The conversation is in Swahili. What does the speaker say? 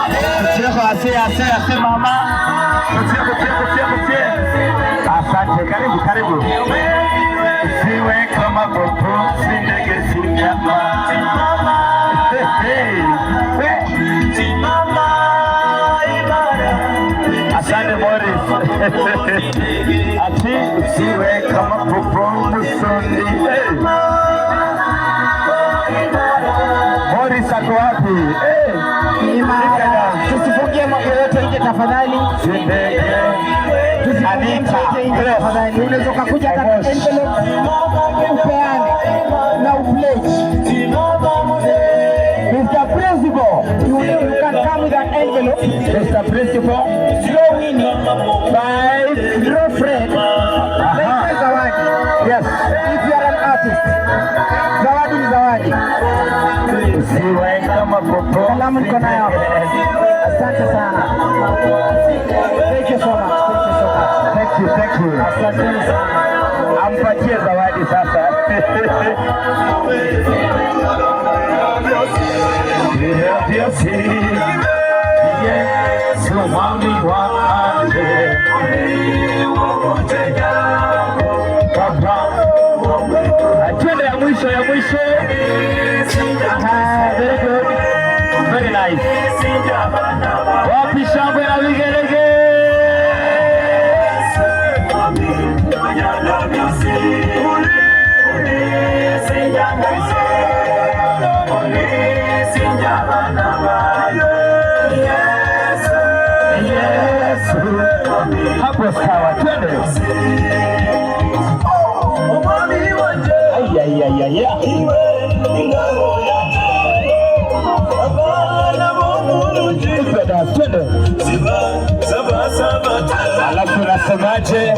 Ase mama. Kutie. Asante, karibu. Siwe kama popo, sindege sinyama. Asante Morris. Ati siwe kama popo, musondi. Morris ako wapi? Tusifungie mambo yote nje tafadhali. Anita, unaweza kukuja hata envelope upeane na upledge. Mr. Principal, you can come with an envelope. Mr. Principal, Slow in by your friend. Zawadi. Yes. If you are an artist, zawadi ni zawadi. Siwe kama popo. Salamu niko nayo. Asante sana. Thank you so much. Thank you. Asante sana. Ampatie zawadi sasa. Yesu mwami wanje. Twende ya mwisho. Very good. Very nice. Wapi shangwe na vigelegele? Hapo sawa, twende. Twende. Alafu nasemaje?